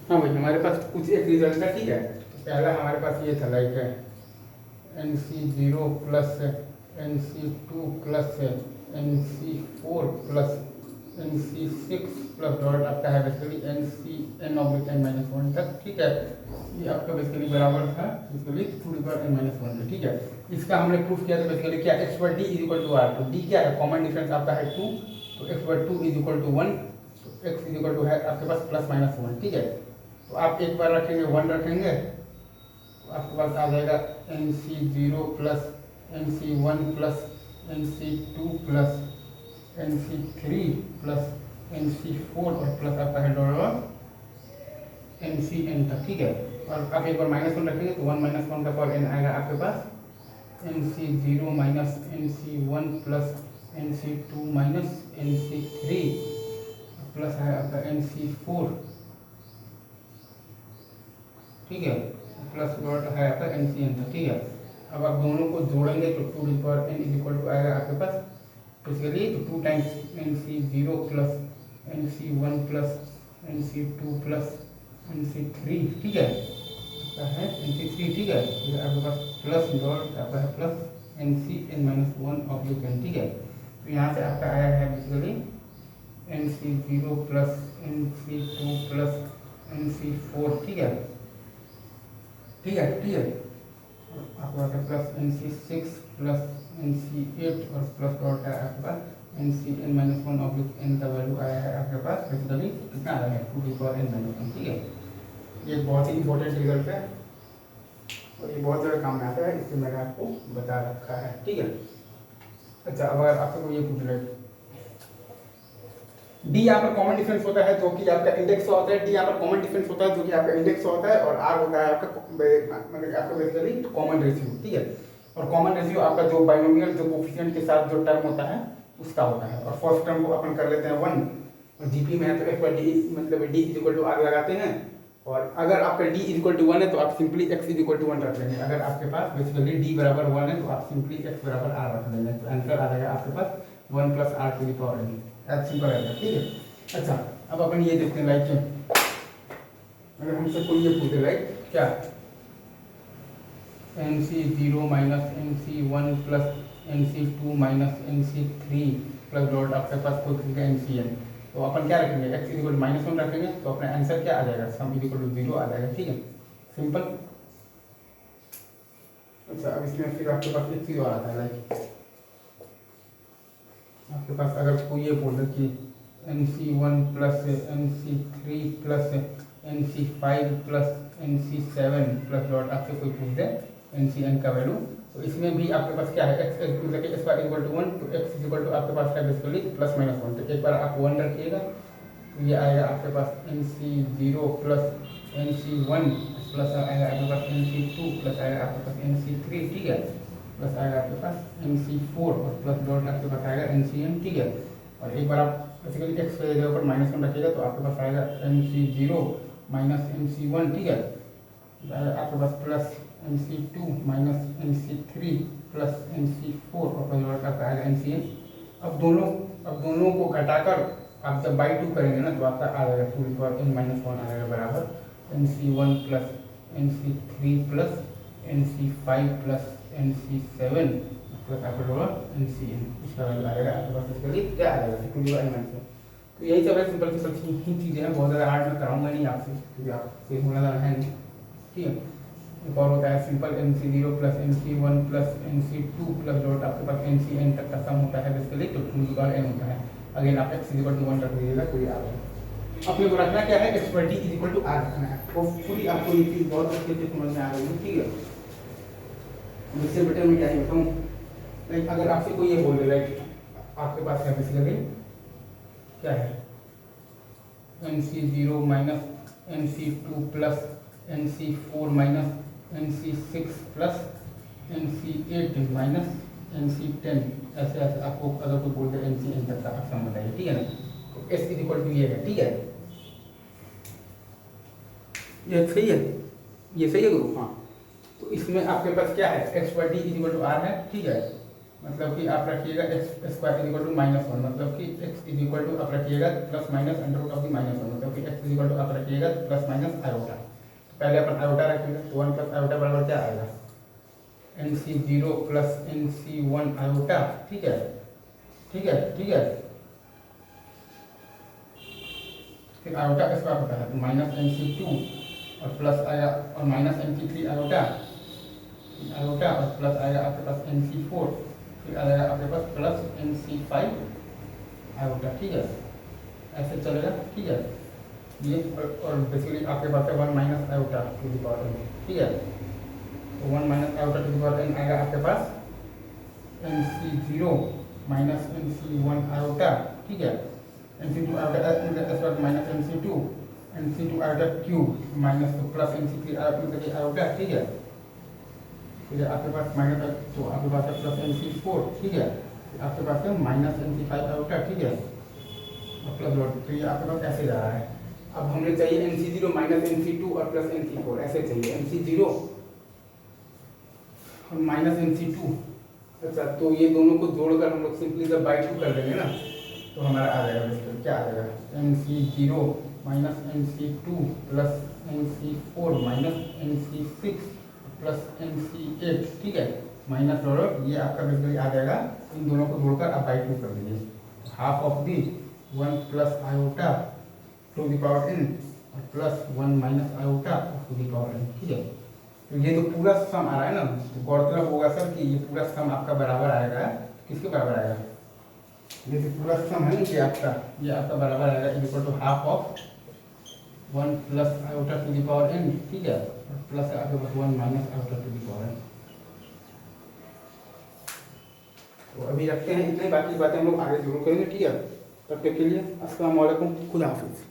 हाँ भाई, हमारे पास कुछ एक रिजल्ट था, ठीक है। तो पहला हमारे पास ये था like NC0 plus NC2 plus NC4 plus NC6 plus dot आपका है बेसिकली NCN/n-1 तक, ठीक है। ये आपका बेसिकली बराबर था बेसिकली 2n-1 का, ठीक है। इसका हमने प्रूफ किया था बेसिकली क्या, x/d is equal to r। तो d क्या है, कॉमन डिफरेंस आपका है 2, तो x/2 इज इक्वल टू 1, तो x इज इक्वल टू है आपके पास +-1, ठीक है। तो आप एक बार रखेंगे 1 रखेंगे, तो आपके पास आ जाएगा NC0 plus NC1 plus NC2 plus NC3 plus NC4 और प्लस आपका है डॉलर NCN तक, ठीक है। और आप एक बार -1 रखेंगे तो 1 - 1 का पावर n आएगा आपके पास NC0 minus NC1 plus NC2 minus NC3 plus है आपका NC4, ठीक है, प्लस डॉट है आपका NCN तक, ठीक है। अब आप दोनों को जोड़ेंगे तो 2n इज इक्वल टू आएगा आपके पास बेसिकली तो 2 times NC0 plus NC1 plus NC2 plus NC3, ठीक है, आपका है NC3, ठीक है। फिर आपके पास प्लस डॉट आपका है प्लस NCn-1/n, ठीक है। तो यहाँ से आपका आया है basically NC0 plus NC2 plus NC4, ठीक है, ठीक है, ठीक है। आपके पास है प्लस NC6 प्लस NC8 और प्लस डॉट है आपके पास NCn-1/n का वैल्यू आया है आपके पास बेसिकली कितना आया है 2n-1, ठीक है। ये बहुत ही इंपॉर्टेंट रिजल्ट है और ये बहुत ज़्यादा काम में आता है, इसलिए मैंने आपको बता रखा है, ठीक है। अच्छा, अब अगर आपसे कोई ये पूछ रहे डी यहाँ पर कॉमन डिफरेंस होता है जो कि आपका इंडेक्स होता है, डी यहाँ पर कॉमन डिफरेंस होता है जो कि आपका इंडेक्स होता है, और आर होता है आपका मतलब आपका बेसिकली कॉमन रेशियो, ठीक है। और कॉमन रेशियो आपका जो बाइनोमियल जो कोफिशिएंट के साथ जो टर्म होता है उसका होता है। और फर्स्ट टर्म को अपन कर लेते हैं 1, और जीपी में है तो x/d मतलब d is equal to r लगाते हैं, और अगर आपका d इज इक्वल टू 1 है तो आप simply x is equal to 1 रख लेंगे। अगर आपके पास बेसिकली d बराबर 1 है तो आप सिंपली x बराबर r रख लेंगे, तो आंसर आ जाएगा आपके पास 1 + r⁴n, ऐसा सिंपल रहेगा, ठीक है। अच्छा, अब अपन ये देखते हैं लाइक अगर हमसे कोई ये पूछे लाइक क्या NC0 minus NC1 plus NC2 minus NC3 plus dot आपके पास कोई तरीका NCN, तो अपन क्या रखेंगे, x इज इक्वल टू -1 रखेंगे, तो अपना आंसर क्या आ जाएगा, सम इज इक्वल टू 0 आ जाएगा, ठीक है, सिंपल। अच्छा, अब इसमें फिर आपके पास एक चीज़ और आता है लाइक आपके पास अगर कोई ये बोल दे कि NC1 plus NC3 plus NC5 plus NC7 plus dot आपसे कोई पूछ दे NCN का वैल्यू, तो इसमें भी आपके पास क्या है x मतलब कि x इक्वल टू 1, तो x इज इक्वल टू आपके पास है बेसिकली +-1, तो एक बार आप 1 रखिएगा तो ये आएगा आपके पास NC0 प्लस NC1 प्लस आएगा आपके पास NC2 प्लस आएगा आपके पास NC3, ठीक है, प्लस आएगा आपके पास NC4 और प्लस डॉट आपके पास आएगा NCN, ठीक है। और एक बार आप बेसिकली x के जगह पर -1 रखिएगा तो आपके पास आएगा NC0 माइनस NC1, ठीक है, आपके पास plus NC2 minus NC3 plus NC4 और प्लस डॉट आपका आएगा NCN। अब दोनों को घटाकर आप जब बाई 2 करेंगे ना तो आपका आ जाएगा 2n-1 आ जाएगा बराबर NC1 plus NC3 plus NC5 plus NC7 plus आपका डॉलर NCN, इसका वैल्यू आएगा आपके पास बेसिकली क्या आ जाएगा 2n-1। तो यही सब है, सिंपल ही चीज़ें हैं, बहुत ज़्यादा हार्ड मैं कराऊंगा नहीं आपसे क्योंकि आपसे होना ज़्यादा है नहीं, ठीक है। एक और होता है simple NC0 plus NC1 plus NC2 plus dot आपके पास NCN तक का सम होता है बेसिकली, तो 2n होता है। अगेन आप x इज इक्वल टू 1 रख दीजिएगा, कोई आ रहा अपने को रखना क्या है x/d is equal to r रखना है, तो पूरी आपको ये चीज़ बहुत अच्छे से समझ में आ रही है, ठीक है। इससे बेटर मैं क्या ही बताऊँ, लाइक अगर आपसे कोई ये बोल दे लाइक आपके पास है बेसिकली क्या है NC0 minus NC2 plus NC4 minus NC6 plus NC8 minus NC10, ऐसे ऐसे आपको अगर कोई बोल दे NCN तक का आप सम बताइए, ठीक है ना। तो S इज इक्वल टू ये है, ठीक है, ये सही है, ये सही है गुरु, हाँ। तो इसमें आपके पास क्या है x/d is equal to r है, ठीक है, मतलब कि आप रखिएगा x² इज इक्वल टू -1, मतलब कि x इज इक्वल टू आप रखिएगा +- √(-1), मतलब फिर एक्स इक्वल टू आप रखिएगा प्लस माइनस आयोटा। तो पहले अपन आयोटा रखेंगे, तो 1 प्लस आयोटा बराबर क्या आएगा, NC0 प्लस NC1 आयोटा। ठीक है, ठीक है, ठीक है। फिर आयोटा का स्क्वायर होता है तो माइनस NC2 और प्लस आया और माइनस NC3 आयोटा आयोटा और प्लस आएगा आपके पास NC4, फिर आएगा आपके पास प्लस NC5 आयोटा। ठीक है, ऐसे चलेगा। ठीक है, ये और बेसिकली आपके पास है 1 minus iota to the power n। ठीक है, तो 1 minus iota to the power n आएगा आपके पास NC0 माइनस NC1 आयोटा। ठीक है, NC2 iota minus NC2 iota cube minus तो प्लस NC3 आयोटा। ठीक है, फिर आपके पास माइनस, तो आपके पास है प्लस NC4। ठीक है, आपके पास है माइनस NC5 आयोटा। ठीक है, और प्लस डॉट, तो ये आपके पास ऐसे जा रहा है। अब हमें चाहिए NC0 माइनस NC2 और प्लस NC4, ऐसे चाहिए NC0 और माइनस NC2। अच्छा, तो ये दोनों को जोड़कर हम लोग सिंपली जब बाई 2 कर देंगे ना, तो हमारा आ जाएगा, क्या आ जाएगा, NC0 minus NC2 plus NC4 minus NC6 plus NC8। ठीक है, माइनस डॉट, ये आपका बेसिकली आ जाएगा। इन दोनों को जोड़कर आप बाई 2 कर दीजिए, half of the 1 plus iota to the power n और plus 1 minus iota to the power n। ठीक है, तो ये तो पूरा सम आ रहा है ना, तो गौरतलब होगा सर कि ये पूरा सम आपका बराबर आएगा, किसके बराबर आएगा, ये तो पूरा सम है ना, ये आपका बराबर आएगा equal to half of 1 plus iota to the power n। ठीक है, और प्लस आपके पास 1 minus iota to the power n। तो अभी रखते हैं इतने, बाकी बातें हम लोग आगे जरूर करेंगे। ठीक है, तब तक के लिए अस्सलाम वालेकुम, खुदा हाफिज़।